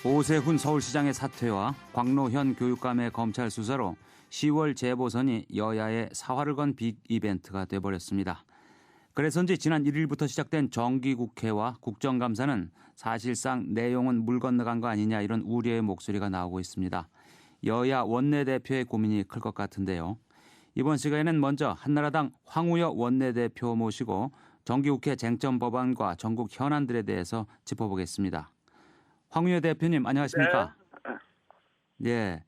오세훈 서울시장의 사퇴와 광로현 교육감의 검찰 수사로 10월 재보선이 여야의 사활을 건 빅 이벤트가 돼버렸습니다. 그래서인지 지난 1일부터 시작된 정기국회와 국정감사는 사실상 내용은 물 건너간 거 아니냐 이런 우려의 목소리가 나오고 있습니다. 여야 원내대표의 고민이 클 것 같은데요. 이번 시간에는 먼저 한나라당 황우여 원내대표 모시고 정기국회 쟁점 법안과 전국 현안들에 대해서 짚어보겠습니다. 황우여 대표님 안녕하십니까? 네.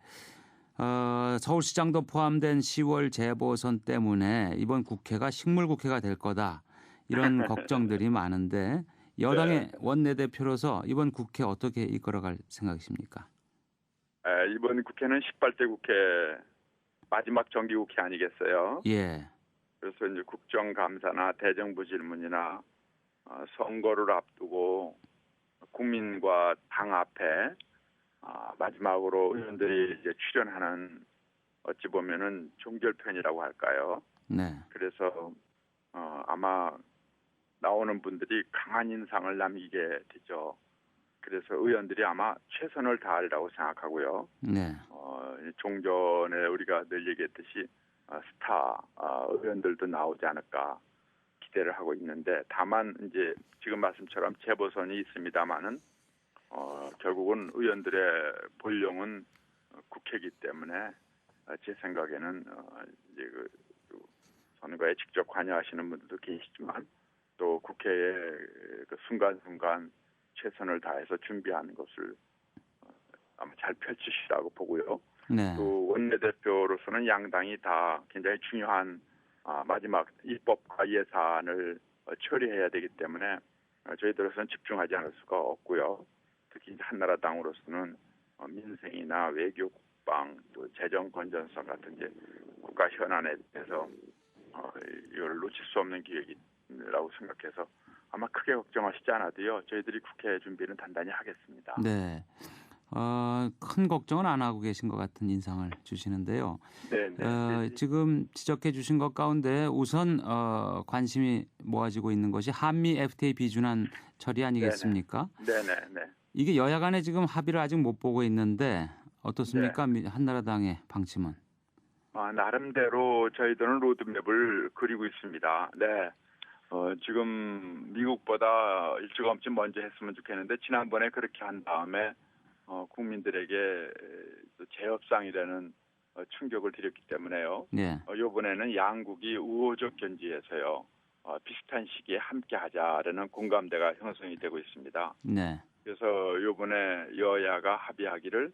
서울시장도 포함된 10월 재보선 때문에 이번 국회가 식물국회가 될 거다. 이런 걱정들이 많은데 여당의 원내대표로서 이번 국회 어떻게 이끌어갈 생각이십니까? 이번 국회는 18대 국회 마지막 정기국회 아니겠어요? 예. 그래서 이제 국정감사나 대정부 질문이나 선거를 앞두고 국민과 당 앞에 마지막으로 의원들이 이제 출연하는 어찌 보면은 종결편이라고 할까요? 네. 그래서 아마 나오는 분들이 강한 인상을 남기게 되죠. 그래서 의원들이 아마 최선을 다하리라고 생각하고요. 네. 종전에 우리가 늘 얘기했듯이 스타 의원들도 나오지 않을까 기대를 하고 있는데 다만 이제 지금 말씀처럼 재보선이 있습니다만은 결국은 의원들의 본령은 국회이기 때문에 제 생각에는 이제 그 선거에 직접 관여하시는 분들도 계시지만 또 국회의 그 순간순간 최선을 다해서 준비하는 것을 아마 잘 펼치시라고 보고요. 네. 또 원내대표로서는 양당이 다 굉장히 중요한 마지막 입법과 예산을 처리해야 되기 때문에 저희들로서는 집중하지 않을 수가 없고요. 특히 한나라당으로서는 민생이나 외교, 국방, 또 재정 건전성 같은 이제 국가 현안에 대해서 이걸 놓칠 수 없는 기획이라고 생각해서 아마 크게 걱정하시지 않아도요. 저희들이 국회 준비는 단단히 하겠습니다. 네. 큰 걱정은 안 하고 계신 것 같은 인상을 주시는데요. 네. 지금 지적해 주신 것 가운데 우선 관심이 모아지고 있는 것이 한미 FTA 비준안 처리 아니겠습니까? 네네. 이게 여야 간에 지금 합의를 아직 못 보고 있는데 어떻습니까? 한나라당의 방침은? 나름대로 저희들은 로드맵을 그리고 있습니다. 네. 지금 미국보다 일찌감치 먼저 했으면 좋겠는데 지난번에 그렇게 한 다음에 국민들에게 재협상이라는 충격을 드렸기 때문에요. 네. 이번에는 양국이 우호적 견지에서요. 비슷한 시기에 함께 하자라는 공감대가 형성이 되고 있습니다. 네. 그래서 이번에 여야가 합의하기를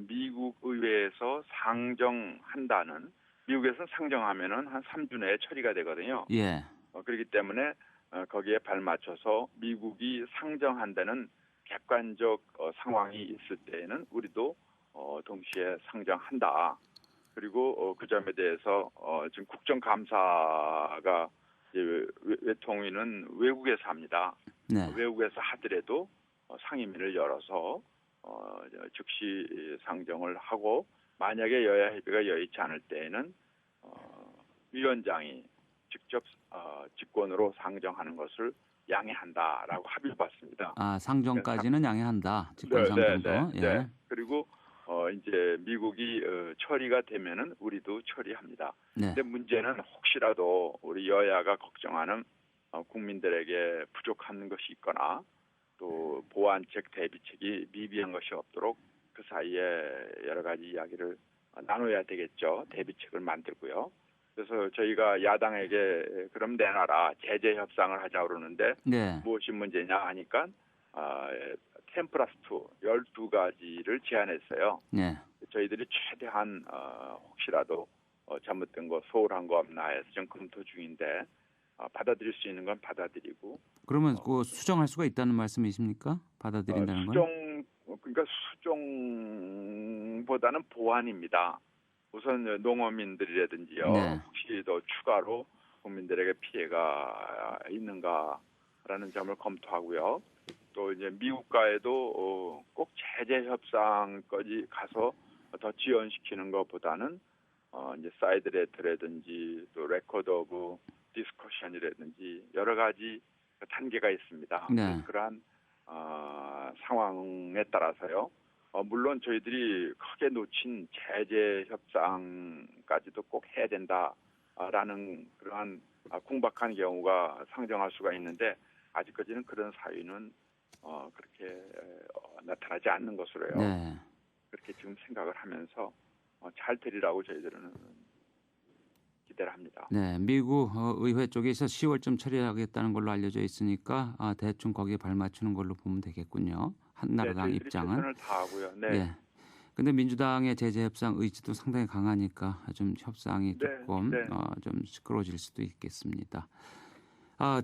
미국 의회에서 상정한다는 미국에서 상정하면은 한 3주 내에 처리가 되거든요. 예. 그렇기 때문에 거기에 발맞춰서 미국이 상정한다는 객관적 상황이 있을 때에는 우리도 동시에 상정한다. 그리고 그 점에 대해서 지금 국정감사가 외통위는 외국에서 합니다. 네. 외국에서 하더라도 상임위를 열어서 즉시 상정을 하고 만약에 여야 협의가 여의치 않을 때에는 위원장이 직접 직권으로 상정하는 것을 양해한다라고 합의를 받습니다. 상정까지는 양해한다. 직권 상정도. 네. 예. 그리고 이제 미국이 처리가 되면은 우리도 처리합니다. 네. 근데 문제는 혹시라도 우리 여야가 걱정하는 국민들에게 부족한 것이 있거나 또 보완책, 대비책이 미비한 것이 없도록 그 사이에 여러 가지 이야기를 나눠야 되겠죠. 대비책을 만들고요. 그래서 저희가 야당에게 그럼 내놔라 제재 협상을 하자고 그러는데 네. 무엇이 문제냐 하니까 10+2 12가지를 제안했어요. 네. 저희들이 최대한 혹시라도 잘못된 거 소홀한 거 없나 해서 지금 검토 중인데 받아들일 수 있는 건 받아들이고. 그러면 그 수정할 수가 있다는 말씀이십니까? 받아들인다는 건? 그러니까 수정보다는 보완입니다. 우선 농어민들이라든지요. 네. 혹시 더 추가로 국민들에게 피해가 있는가라는 점을 검토하고요. 또 이제 미국과에도 꼭 제재 협상까지 가서 더 지연시키는 것보다는 이제 사이드 레터라든지 또 레코드 오브 디스커션이라든지 여러 가지 단계가 있습니다. 네. 그러한 상황에 따라서요. 물론 저희들이 크게 놓친 제재 협상까지도 꼭 해야 된다라는 그러한 궁박한 경우가 상정할 수가 있는데 아직까지는 그런 사유는 그렇게 나타나지 않는 것으로요. 네. 그렇게 지금 생각을 하면서 잘 되리라고 저희들은 기대를 합니다. 네, 미국 의회 쪽에서 10월쯤 처리하겠다는 걸로 알려져 있으니까 대충 거기에 발맞추는 걸로 보면 되겠군요. 네, 한나라당 저희들이 입장은. 최선을 다하고요. 네, 예. 근데 민주당의 제재 협상 의지도 상당히 강하니까 좀 협상이 네, 조금 네. 좀 시끄러워질 수도 있겠습니다.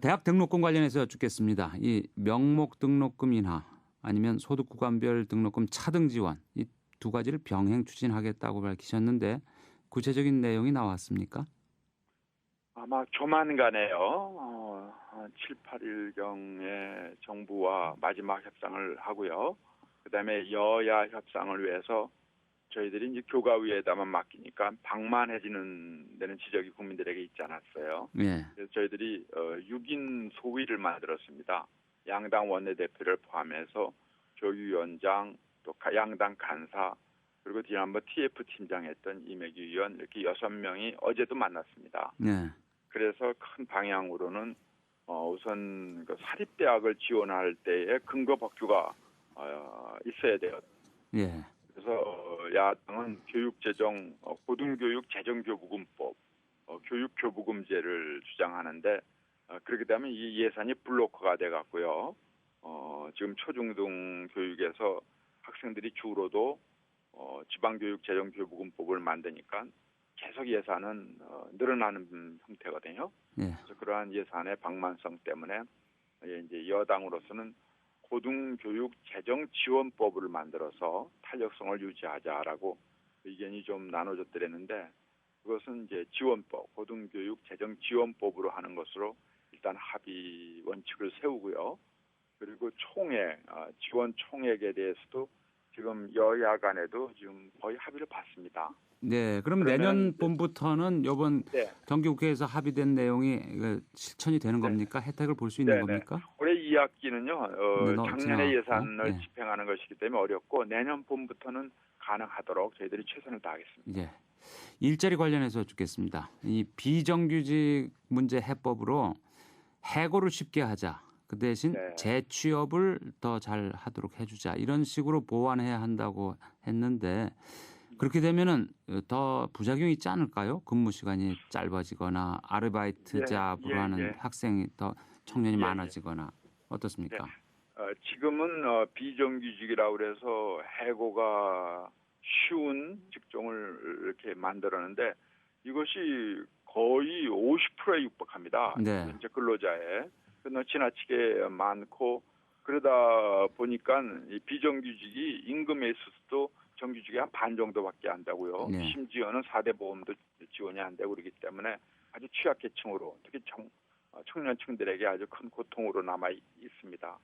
대학 등록금 관련해서 여쭙겠습니다. 이 명목 등록금 인하 아니면 소득 구간별 등록금 차등 지원 이 두 가지를 병행 추진하겠다고 밝히셨는데 구체적인 내용이 나왔습니까? 아마 조만간에요. 7, 8일경에 정부와 마지막 협상을 하고요. 그다음에 여야 협상을 위해서 저희들이 이제 교과위에다만 맡기니까 방만해지는 데는 지적이 국민들에게 있지 않았어요. 예. 그래서 저희들이 6인 소위를 만들었습니다. 양당 원내대표를 포함해서 조위원장, 또 양당 간사, 그리고 지난번 TF 팀장 했던 이매기 의원 이렇게 6명이 어제도 만났습니다. 네. 그래서 큰 방향으로는 우선 그 사립대학을 지원할 때에 근거 법규가 있어야 돼요. 예. 그래서 야당은 교육재정 고등교육 재정교부금법, 교육교부금제를 주장하는데 그렇게 되면 이 예산이 블로커가 돼갖고요. 지금 초중등 교육에서 학생들이 주로도 지방교육 재정교부금법을 만드니까 계속 예산은 늘어나는 형태거든요. 예. 그래서 그러한 예산의 방만성 때문에 이제 여당으로서는 고등교육 재정지원법을 만들어서 탄력성을 유지하자라고 의견이 좀 나눠졌더랬는데 그것은 이제 지원법, 고등교육 재정지원법으로 하는 것으로 일단 합의 원칙을 세우고요. 그리고 총액, 지원 총액에 대해서도 지금 여야 간에도 지금 거의 합의를 봤습니다. 네, 그럼 그러면 내년 이제- 봄부터는 이번 네, 정기국회에서 합의된 내용이 실천이 되는 네. 겁니까? 혜택을 볼 수 있는 네, 네. 겁니까? 올해 2학기는요, 네, 작년에 지나갔고, 예산을 예. 집행하는 것이기 때문에 어렵고 내년 봄부터는 가능하도록 저희들이 최선을 다하겠습니다. 예. 일자리 관련해서 여쭙겠습니다. 이 비정규직 문제 해법으로 해고를 쉽게 하자. 그 대신 네. 재취업을 더 잘 하도록 해주자. 이런 식으로 보완해야 한다고 했는데 그렇게 되면은 더 부작용이 있지 않을까요? 근무 시간이 짧아지거나 아르바이트 예, 잡으로 예, 하는 예. 학생이 더 청년이 예, 예. 많아지거나 어떻습니까? 지금은 비정규직이라고 그래서 해고가 쉬운 직종을 이렇게 만들었는데 이것이 거의 50%에 육박합니다. 네. 현재 근로자에. 그러나 지나치게 많고 그러다 보니까 이 비정규직이 임금에 있어서도 정규직의 한 반 정도밖에 안 되고요. 네. 심지어는 4대 보험도 지원이 안 되고 그러기 때문에 아주 취약계층으로 특히 청년층들에게 아주 큰 고통으로 남아 있습니다.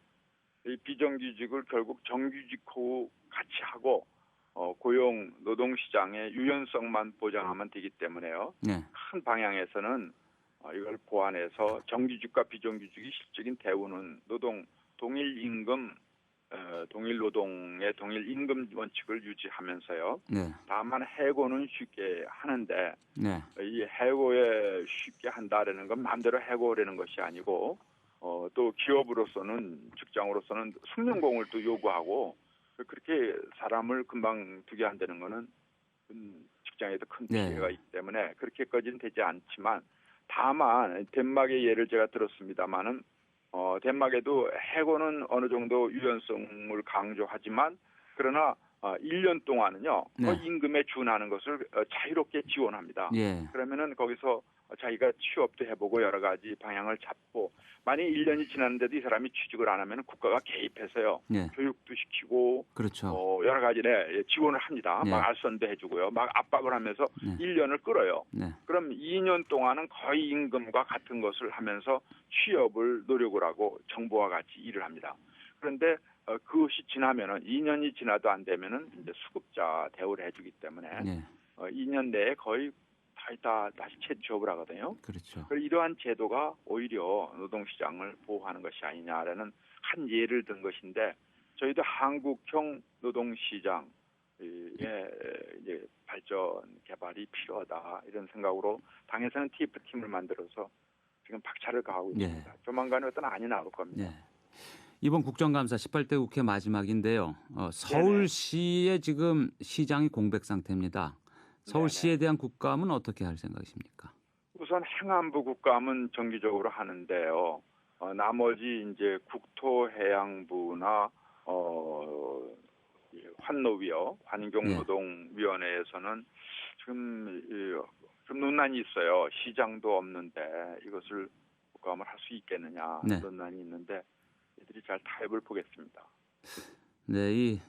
이 비정규직을 결국 정규직하고 같이 하고 고용 노동시장의 유연성만 보장하면 되기 때문에요. 네. 큰 방향에서는 이걸 보완해서 정규직과 비정규직이 실질적인 대우는 동일 임금, 동일 노동의 동일 임금 원칙을 유지하면서요. 네. 다만 해고는 쉽게 하는데 네. 이 해고에 쉽게 한다라는 건 마음대로 해고라는 것이 아니고 또 기업으로서는 직장으로서는 숙련공을 또 요구하고 그렇게 사람을 금방 두게 한다는 거는 직장에도 큰 네. 피해가 있기 때문에 그렇게까지는 되지 않지만 다만 덴마크의 예를 제가 들었습니다마는 덴마크에도 해고는 어느 정도 유연성을 강조하지만 그러나 1년 동안은요 네. 그 임금에 준하는 것을 자유롭게 지원합니다. 예. 그러면은 거기서 자기가 취업도 해보고 여러 가지 방향을 잡고 만약 1년이 지났는데도 이 사람이 취직을 안 하면 국가가 개입해서요 네. 교육도 시키고 그렇죠. 여러 가지 지원을 합니다. 네. 막 알선도 해주고요. 막 압박을 하면서 네. 1년을 끌어요. 네. 그럼 2년 동안은 거의 임금과 같은 것을 하면서 취업을 노력을 하고 정부와 같이 일을 합니다. 그런데 그것이 지나면은 2년이 지나도 안 되면은 이제 수급자 대우를 해주기 때문에 네. 2년 내에 거의 다시 재취업을 하거든요. 그렇죠. 이러한 제도가 오히려 노동시장을 보호하는 것이 아니냐라는 한 예를 든 것인데 저희도 한국형 노동시장 이제 발전 개발이 필요하다 이런 생각으로 당에서는 TF팀을 만들어서 지금 박차를 가하고 있습니다. 예. 조만간에 어떤 안이 나올 겁니다. 예. 이번 국정감사 18대 국회 마지막인데요. 서울시의 지금 시장이 공백 상태입니다. 서울시에 대한 국감은 어떻게 할 생각이십니까? 우선 행안부 국감은 정기적으로 하는데요. 나머지 이제 국토해양부나 환노위요, 환경노동위원회에서는 지금 좀 논란이 있어요. 시장도 없는데 이것을 국감을 할 수 있겠느냐 네. 논란이 있는데 이들이 잘 타협을 보겠습니다. 네, 이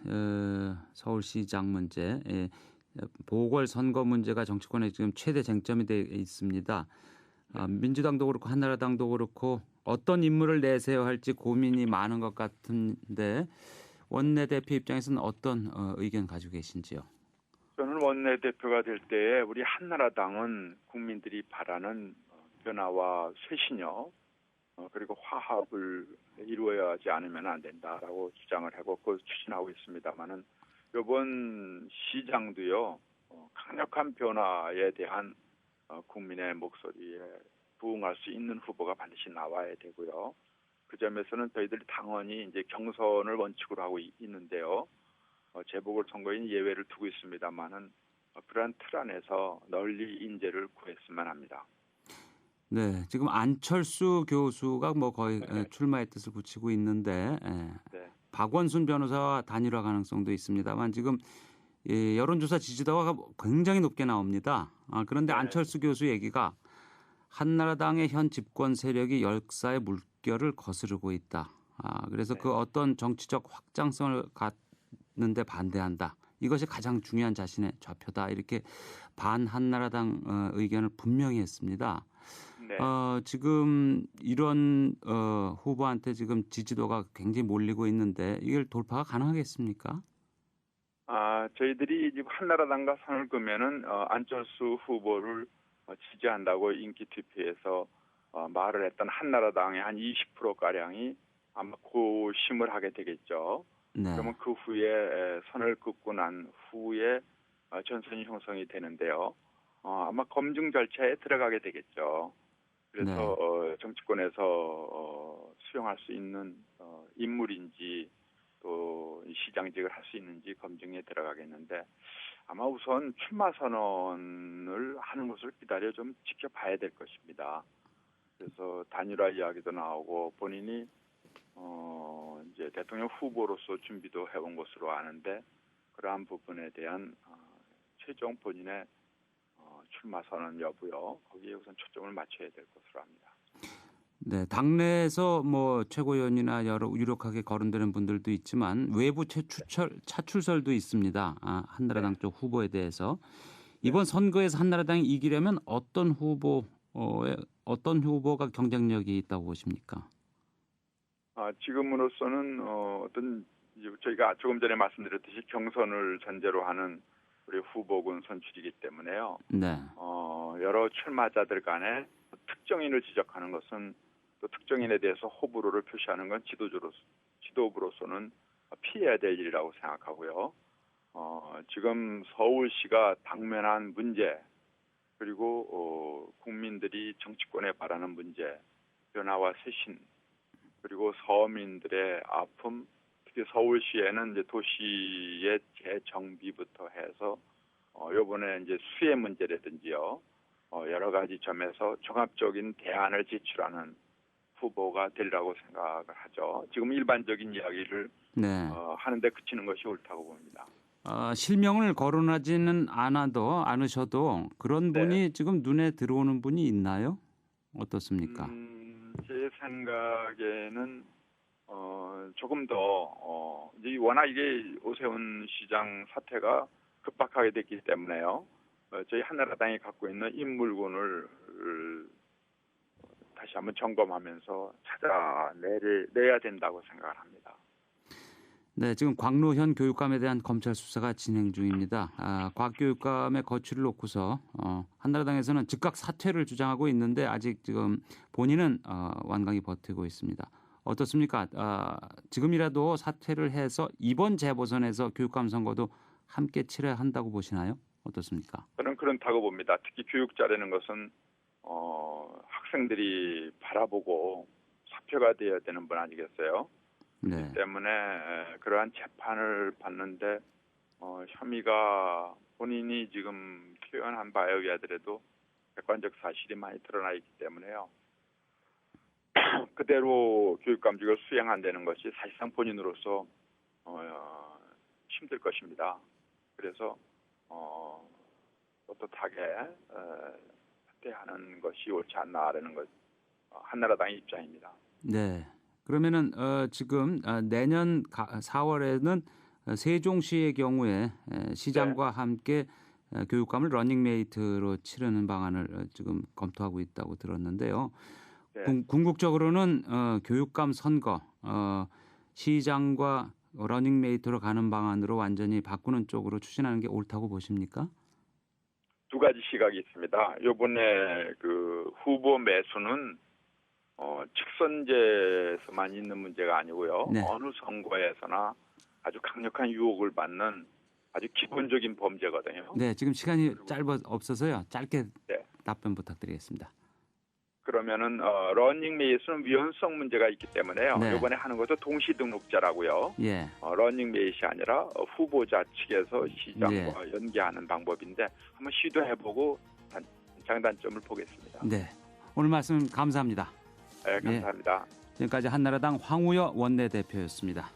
서울시장 문제, 보궐선거 문제가 정치권의 지금 최대 쟁점이 되어 있습니다. 민주당도 그렇고 한나라당도 그렇고 어떤 인물을 내세워야 할지 고민이 많은 것 같은데 원내대표 입장에서는 어떤 의견 가지고 계신지요? 저는 원내대표가 될 때에 우리 한나라당은 국민들이 바라는 변화와 쇄신이요. 그리고 화합을 이루어야 하지 않으면 안 된다라고 주장을 하고 그걸 추진하고 있습니다만은 이번 시장도요 강력한 변화에 대한 국민의 목소리에 부응할 수 있는 후보가 반드시 나와야 되고요. 그 점에서는 저희들 당원이 이제 경선을 원칙으로 하고 있는데요. 재보궐선거인 예외를 두고 있습니다만은 그러한 틀 안에서 널리 인재를 구했으면 합니다. 네, 지금 안철수 교수가 뭐 거의 출마의 뜻을 굳히고 있는데 네. 박원순 변호사와 단일화 가능성도 있습니다만 지금 여론조사 지지도가 굉장히 높게 나옵니다. 그런데 네. 안철수 교수 얘기가 한나라당의 현 집권 세력이 역사의 물결을 거스르고 있다. 그래서 네. 그 어떤 정치적 확장성을 갖는데 반대한다. 이것이 가장 중요한 자신의 좌표다. 이렇게 반한나라당 의견을 분명히 했습니다. 네. 지금 이런 후보한테 지금 지지도가 굉장히 몰리고 있는데 이걸 돌파가 가능하겠습니까? 저희들이 지금 한나라당과 선을 그으면은 안철수 후보를 지지한다고 인기 투표에서 말을 했던 한나라당의 한 20% 가량이 아마 고심을 하게 되겠죠. 네. 그러면 그 후에 선을 긋고 난 후에 전선이 형성이 되는데요. 아마 검증 절차에 들어가게 되겠죠. 그래서 정치권에서 수용할 수 있는 인물인지 또 시장직을 할 수 있는지 검증에 들어가겠는데 아마 우선 출마 선언을 하는 것을 기다려 좀 지켜봐야 될 것입니다. 그래서 단일화 이야기도 나오고 본인이 이제 대통령 후보로서 준비도 해온 것으로 아는데 그러한 부분에 대한 최종 본인의 출마 선언 여부요. 거기에 우선 초점을 맞춰야 될 것으로 합니다. 네, 당내에서 뭐 최고위원이나 여러 유력하게 거론되는 분들도 있지만 외부 차출설도 있습니다. 한나라당 쪽 후보에 대해서 이번 선거에서 한나라당이 이기려면 어떤 후보가 경쟁력이 있다고 보십니까? 지금으로서는 저희가 조금 전에 말씀드렸듯이 경선을 전제로 하는 우리 후보군 선출이기 때문에요. 네. 여러 출마자들 간에 특정인을 지적하는 것은 또 특정인에 대해서 호불호를 표시하는 건 지도부로서는 피해야 될 일이라고 생각하고요. 지금 서울시가 당면한 문제 그리고 국민들이 정치권에 바라는 문제, 변화와 쇄신 그리고 서민들의 아픔, 특히 서울시에는 이제 도시의 재정비부터 해서 이번에 이제 수해 문제라든지요. 여러 가지 점에서 종합적인 대안을 제출하는 후보가 되리라고 생각을 하죠. 지금 일반적인 이야기를 하는데 그치는 것이 옳다고 봅니다. 실명을 거론하지는 않으셔도 그런 분이 지금 눈에 들어오는 분이 있나요? 어떻습니까? 제 생각에는 조금 더 이제 워낙 이게 오세훈 시장 사태가 급박하게 됐기 때문에요. 저희 한나라당이 갖고 있는 인물군을 다시 한번 점검하면서 찾아내야 된다고 생각을 합니다. 네, 지금 광로현 교육감에 대한 검찰 수사가 진행 중입니다. 곽 교육감의 거취를 놓고서 한나라당에서는 즉각 사퇴를 주장하고 있는데 아직 지금 본인은 완강히 버티고 있습니다. 어떻습니까? 지금이라도 사퇴를 해서 이번 재보선에서 교육감 선거도 함께 치러야 한다고 보시나요? 어떻습니까? 저는 그렇다고 봅니다. 특히 교육자라는 것은 학생들이 바라보고 사표가 되어야 되는 분 아니겠어요? 네. 때문에 그러한 재판을 받는데 혐의가 본인이 지금 표현한 바에 의하더라도 객관적 사실이 많이 드러나 있기 때문에요. 그대로 교육감직을 수행 안 되는 것이 사실상 본인으로서 힘들 것입니다. 그래서 떳떳하게 사퇴하는 것이 옳지 않나라는 것 한나라당의 입장입니다. 네. 그러면은 지금 내년 4월에는 세종시의 경우에 시장과 함께 교육감을 러닝메이트로 치르는 방안을 지금 검토하고 있다고 들었는데요. 네. 궁극적으로는 교육감 선거, 시장과 러닝메이트로 가는 방안으로 완전히 바꾸는 쪽으로 추진하는 게 옳다고 보십니까? 두 가지 시각이 있습니다. 이번에 그 후보 매수는 직선제에서만 있는 문제가 아니고요. 네. 어느 선거에서나 아주 강력한 유혹을 받는 아주 기본적인 범죄거든요. 네, 지금 시간이 없어서요. 짧게 네. 답변 부탁드리겠습니다. 그러면은 러닝메이트는 위헌성 문제가 있기 때문에요. 네. 이번에 하는 것도 동시등록자라고요. 예. 러닝메이트이 아니라 후보자 측에서 시장과 네. 연계하는 방법인데 한번 시도해보고 장단점을 보겠습니다. 네. 오늘 말씀 감사합니다. 네, 감사합니다. 지금까지 한나라당 황우여 원내대표였습니다.